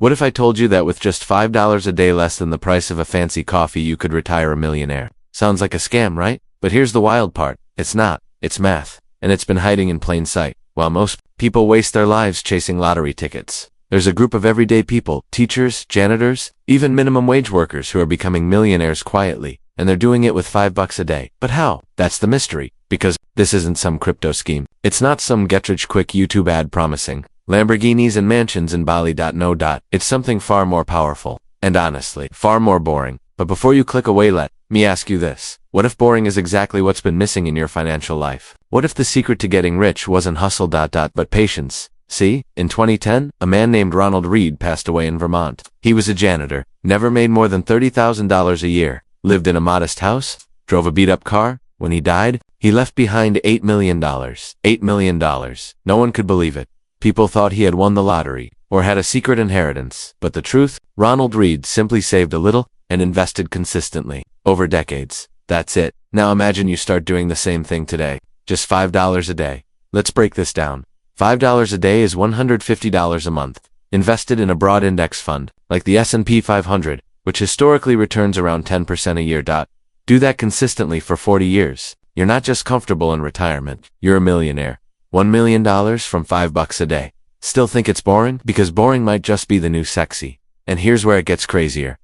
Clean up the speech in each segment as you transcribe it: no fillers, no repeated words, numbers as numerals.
What if I told you that with just $5 a day less than the price of a fancy coffee you could retire a millionaire? Sounds like a scam, right? But here's the wild part. It's not. It's math. And it's been hiding in plain sight. While most people waste their lives chasing lottery tickets, there's a group of everyday people, teachers, janitors, even minimum wage workers who are becoming millionaires quietly, and they're doing it with $5 a day. But how? That's the mystery. Because this isn't some crypto scheme. It's not some get-rich-quick YouTube ad promising Lamborghinis and mansions in Bali. No. It's something far more powerful. And honestly, far more boring. But before you click away, let me ask you this. What if boring is exactly what's been missing in your financial life? What if the secret to getting rich wasn't hustle but patience? See, in 2010, a man named Ronald Reed passed away in Vermont. He was a janitor, never made more than $30,000 a year, lived in a modest house, drove a beat-up car. When he died, he left behind $8 million. $8 million. No one could believe it. People thought he had won the lottery, or had a secret inheritance. But the truth, Ronald Reed simply saved a little, and invested consistently, over decades. That's it. Now imagine you start doing the same thing today. Just $5 a day. Let's break this down. $5 a day is $150 a month, invested in a broad index fund, like the S&P 500, which historically returns around 10% a year. Do that consistently for 40 years. You're not just comfortable in retirement, you're a millionaire. $1 million from $5 a day. Still think it's boring? Because boring might just be the new sexy. And here's where it gets crazier.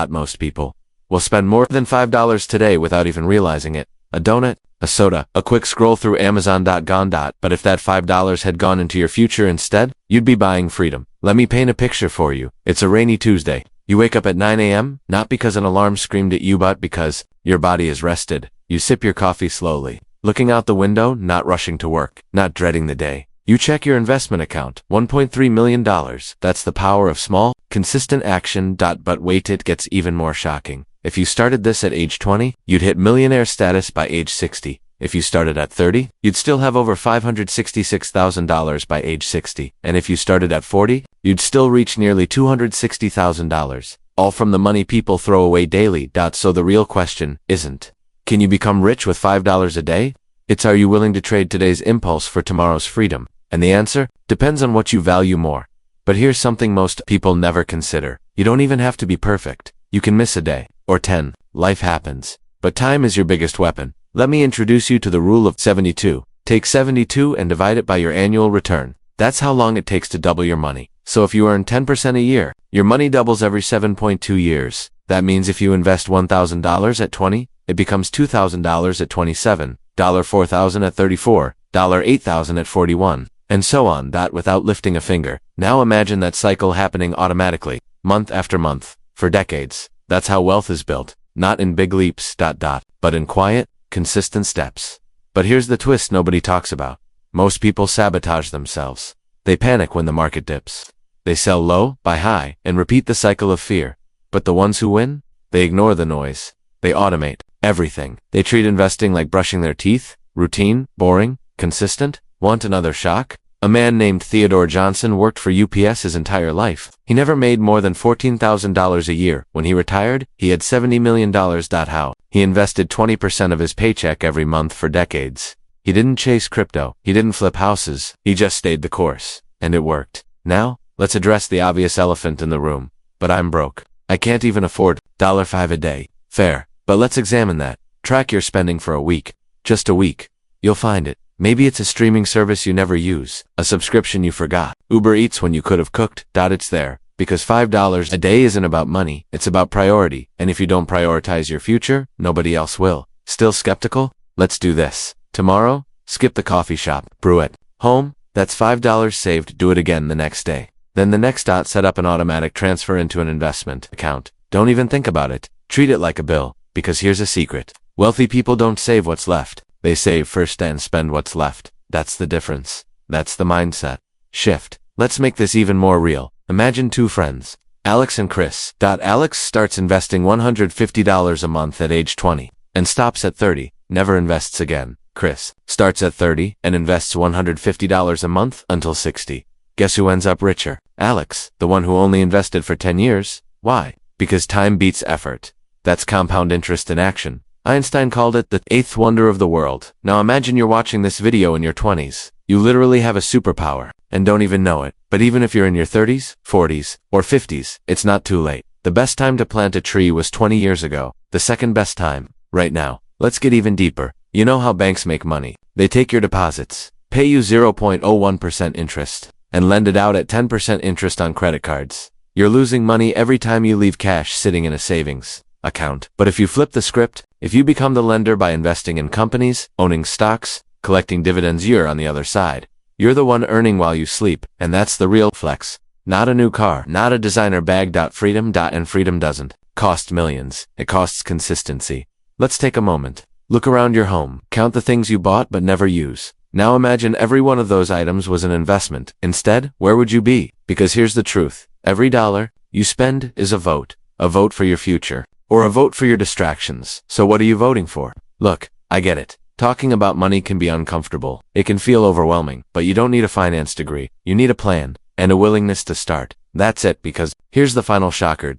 Most people will spend more than $5 today without even realizing it. A donut, a soda, a quick scroll through Amazon.gone. But if that $5 had gone into your future instead, you'd be buying freedom. Let me paint a picture for you. It's a rainy Tuesday. You wake up at 9 a.m., not because an alarm screamed at you, but because your body is rested. You sip your coffee slowly, looking out the window, not rushing to work, not dreading the day. You check your investment account, $1.3 million. That's the power of small, consistent action. But wait, it gets even more shocking. If you started this at age 20, you'd hit millionaire status by age 60. If you started at 30, you'd still have over $566,000 by age 60. And if you started at 40, you'd still reach nearly $260,000. All from the money people throw away daily. So the real question isn't, can you become rich with $5 a day? It's, are you willing to trade today's impulse for tomorrow's freedom? And the answer depends on what you value more. But here's something most people never consider. You don't even have to be perfect. You can miss a day, or 10. Life happens. But time is your biggest weapon. Let me introduce you to the rule of 72. Take 72 and divide it by your annual return. That's how long it takes to double your money. So if you earn 10% a year, your money doubles every 7.2 years. That means if you invest $1,000 at 20, it becomes $2,000 at 27, $4,000 at 34, $8,000 at 41, and so on. Without lifting a finger. Now imagine that cycle happening automatically, month after month, for decades. That's how wealth is built, not in big leaps. But in quiet, consistent steps. But here's the twist nobody talks about. Most people sabotage themselves. They panic when the market dips. They sell low, buy high, and repeat the cycle of fear. But the ones who win? They ignore the noise. They automate everything. They treat investing like brushing their teeth, routine, boring, consistent. Want another shock? A man named Theodore Johnson worked for UPS his entire life. He never made more than $14,000 a year. When he retired, he had $70 million. How? He invested 20% of his paycheck every month for decades. He didn't chase crypto. He didn't flip houses. He just stayed the course. And it worked. Now, let's address the obvious elephant in the room. But I'm broke. I can't even afford $5 a day. Fair. But let's examine that. Track your spending for a week. Just a week. You'll find it. Maybe it's a streaming service you never use, a subscription you forgot, Uber Eats when you could have cooked. It's there. Because $5 a day isn't about money, it's about priority. And if you don't prioritize your future, nobody else will. Still skeptical? Let's do this. Tomorrow, skip the coffee shop, brew it. Home, that's $5 saved, do it again the next day. Then the next. Set up an automatic transfer into an investment account. Don't even think about it. Treat it like a bill. Because here's a secret. Wealthy people don't save what's left. They save first and spend what's left. That's the difference. That's the mindset shift. Let's make this even more real. Imagine two friends, Alex and Chris. Alex starts investing $150 a month at age 20 and stops at 30, never invests again. Chris starts at 30 and invests $150 a month until 60. Guess who ends up richer? Alex, the one who only invested for 10 years. Why? Because time beats effort. That's compound interest in action. Einstein called it the eighth wonder of the world. Now imagine you're watching this video in your 20s. You literally have a superpower and don't even know it. But even if you're in your 30s, 40s, or 50s, it's not too late. The best time to plant a tree was 20 years ago. The second best time, right now. Let's get even deeper. You know how banks make money. They take your deposits, pay you 0.01% interest, and lend it out at 10% interest on credit cards. You're losing money every time you leave cash sitting in a savings account. But if you flip the script, if you become the lender by investing in companies, owning stocks, collecting dividends, you're on the other side. You're the one earning while you sleep, and that's the real flex. Not a new car, not a designer bag. Freedom. And freedom doesn't cost millions. It costs consistency. Let's take a moment. Look around your home. Count the things you bought but never use. Now imagine every one of those items was an investment. Instead, where would you be? Because here's the truth. Every dollar you spend is a vote. A vote for your future. Or a vote for your distractions. So what are you voting for? Look, I get it. Talking about money can be uncomfortable. It can feel overwhelming. But you don't need a finance degree. You need a plan. And a willingness to start. That's it, because here's the final shocker.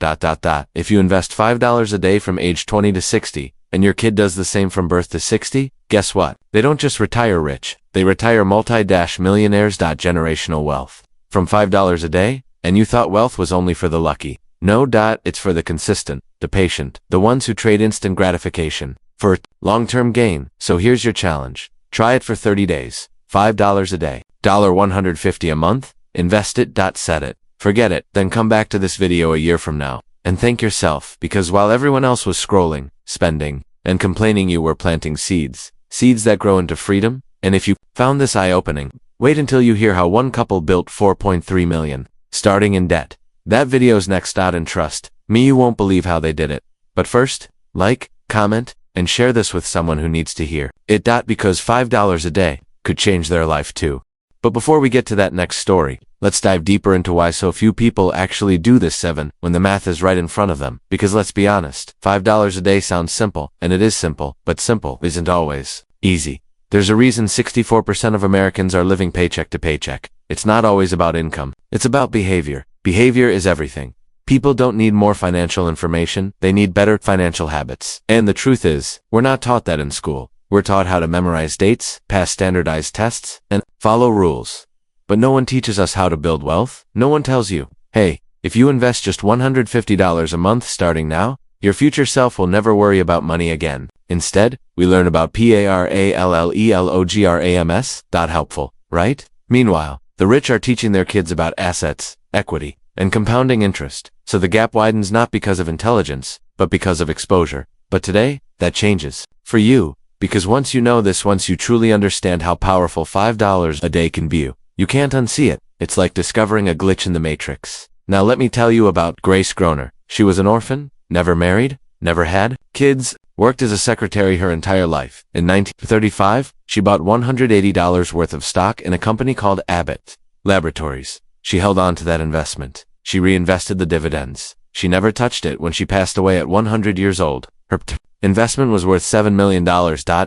If you invest $5 a day from age 20 to 60, and your kid does the same from birth to 60, guess what? They don't just retire rich. They retire millionaires. Generational wealth. From $5 a day, and you thought wealth was only for the lucky. No. It's for the consistent, the patient, the ones who trade instant gratification for long-term gain. So here's your challenge. Try it for 30 days. $5 a day. $150 a month. Invest it. Set it. Forget it. Then come back to this video a year from now and thank yourself, because while everyone else was scrolling, spending, and complaining, you were planting seeds. Seeds that grow into freedom. And if you found this eye-opening, wait until you hear how one couple built $4.3 million, starting in debt. That video's next. And trust me, you won't believe how they did it. But first, like, comment, and share this with someone who needs to hear it. Because $5 a day could change their life too. But before we get to that next story, let's dive deeper into why so few people actually do this when the math is right in front of them. Because let's be honest, $5 a day sounds simple, and it is simple, but simple isn't always easy. There's a reason 64% of Americans are living paycheck to paycheck. It's not always about income. It's about behavior. Behavior is everything. People don't need more financial information. They need better financial habits. And the truth is, we're not taught that in school. We're taught how to memorize dates, pass standardized tests, and follow rules. But no one teaches us how to build wealth. No one tells you, hey, if you invest just $150 a month starting now, your future self will never worry about money again. Instead, we learn about parallelograms. Helpful, right? Meanwhile, the rich are teaching their kids about assets, equity, and compounding interest. So the gap widens not because of intelligence, but because of exposure. But today, that changes. For you. Because once you know this, once you truly understand how powerful $5 a day can be, you can't unsee it. It's like discovering a glitch in the matrix. Now let me tell you about Grace Groner. She was an orphan, never married, never had kids, worked as a secretary her entire life. In 1935, she bought $180 worth of stock in a company called Abbott Laboratories. She held on to that investment. She reinvested the dividends. She never touched it. When she passed away at 100 years old, her investment was worth $7 million.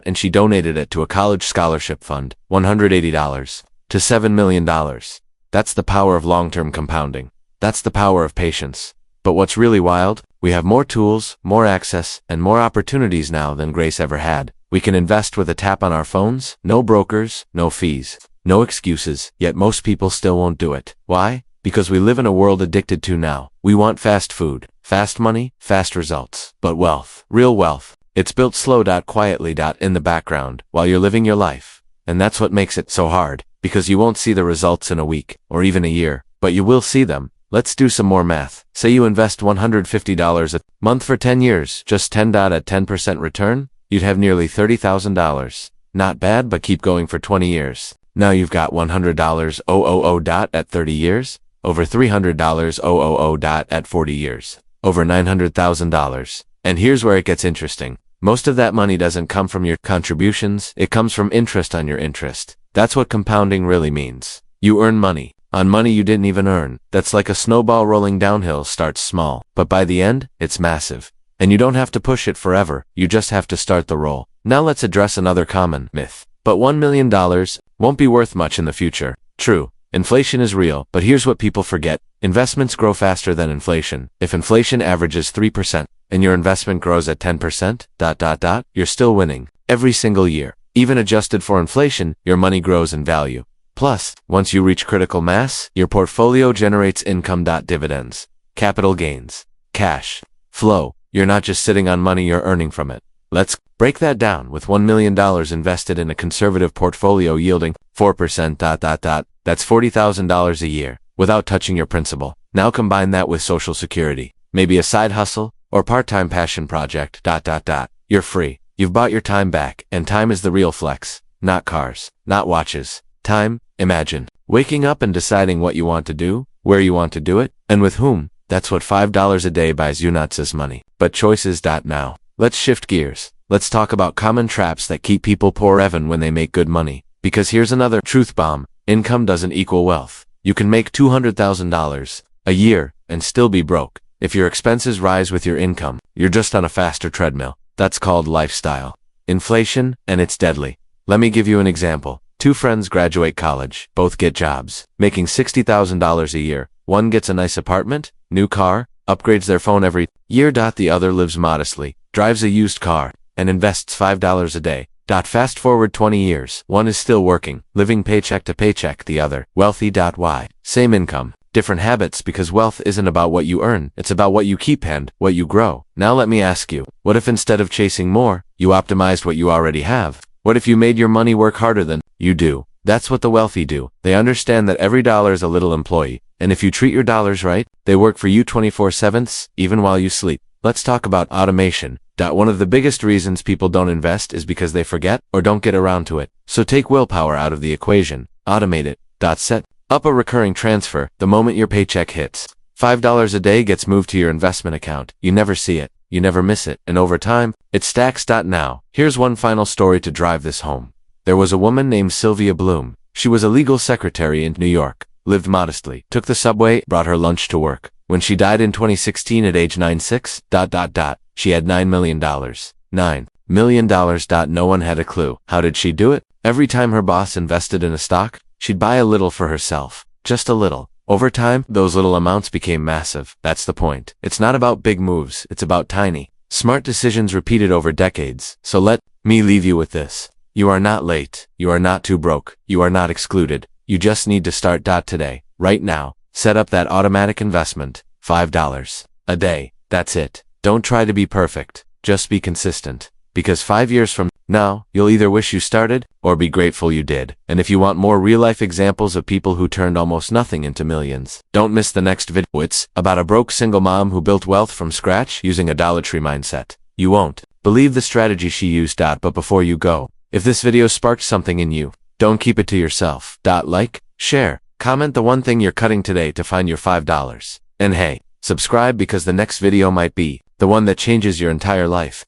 And she donated it to a college scholarship fund. $180 to $7 million. That's the power of long-term compounding. That's the power of patience. But what's really wild? We have more tools, more access, and more opportunities now than Grace ever had. We can invest with a tap on our phones. No brokers, no fees, no excuses. Yet most people still won't do it. Why? Because we live in a world addicted to now. We want fast food, fast money, fast results. But wealth, real wealth, it's built slow. Quietly. In the background, while you're living your life. And that's what makes it so hard. Because you won't see the results in a week, or even a year. But you will see them. Let's do some more math. Say you invest $150 a month for 10 years, just 10. At 10% return, you'd have nearly $30,000. Not bad, but keep going for 20 years. Now you've got $100,000 at 30 years. Over $300,000 at 40 years. Over $900,000. And here's where it gets interesting. Most of that money doesn't come from your contributions, it comes from interest on your interest. That's what compounding really means. You earn money on money you didn't even earn. That's like a snowball rolling downhill. Starts small, but by the end, it's massive. And you don't have to push it forever, you just have to start the roll. Now let's address another common myth. But $1 million won't be worth much in the future. True. Inflation is real, but here's what people forget. Investments grow faster than inflation. If inflation averages 3% and your investment grows at 10%, you're still winning every single year. Even adjusted for inflation, your money grows in value. Plus, once you reach critical mass, your portfolio generates income. Dividends, capital gains, cash flow. You're not just sitting on money, you're earning from it. Let's break that down. With $1 million invested in a conservative portfolio yielding 4%, that's $40,000 a year without touching your principal. Now combine that with Social Security, maybe a side hustle or part-time passion project. You're free. You've bought your time back, and time is the real flex. Not cars, not watches. Time. Imagine waking up and deciding what you want to do, where you want to do it, and with whom. That's what $5 a day buys you, not just money, but choices. Now, let's shift gears. Let's talk about common traps that keep people poor even when they make good money. Because here's another truth bomb. Income doesn't equal wealth. You can make $200,000 a year and still be broke. If your expenses rise with your income, you're just on a faster treadmill. That's called lifestyle inflation, and it's deadly. Let me give you an example. Two friends graduate college, both get jobs, making $60,000 a year. One gets a nice apartment, new car, upgrades their phone every year. The other lives modestly, drives a used car, and invests $5 a day. Fast forward 20 years. One is still working, living paycheck to paycheck. The other, wealthy. Why? Same income, different habits, because wealth isn't about what you earn, it's about what you keep and what you grow. Now let me ask you, what if instead of chasing more, you optimized what you already have? What if you made your money work harder than you do? That's what the wealthy do. They understand that every dollar is a little employee, and if you treat your dollars right, they work for you 24/7, even while you sleep. Let's talk about automation. One of the biggest reasons people don't invest is because they forget or don't get around to it. So take willpower out of the equation. Automate it. Set up a recurring transfer. The moment your paycheck hits, $5 a day gets moved to your investment account. You never see it. You never miss it. And over time, it stacks. Now, here's one final story to drive this home. There was a woman named Sylvia Bloom. She was a legal secretary in New York, lived modestly, took the subway, brought her lunch to work. When she died in 2016 at age 96, she had $9 million. $9 million. No one had a clue. How did she do it? Every time her boss invested in a stock, she'd buy a little for herself. Just a little. Over time, those little amounts became massive. That's the point. It's not about big moves, it's about tiny, smart decisions repeated over decades. So let me leave you with this. You are not late. You are not too broke. You are not excluded. You just need to start. Today, right now. Set up that automatic investment. $5 a day. That's it. Don't try to be perfect. Just be consistent. Because 5 years from now, you'll either wish you started or be grateful you did. And if you want more real-life examples of people who turned almost nothing into millions, don't miss the next video. It's about a broke single mom who built wealth from scratch using a Dollar Tree mindset. You won't believe the strategy she used. But before you go, if this video sparked something in you, don't keep it to yourself. Like, share, comment the one thing you're cutting today to find your $5. And hey, subscribe, because the next video might be the one that changes your entire life.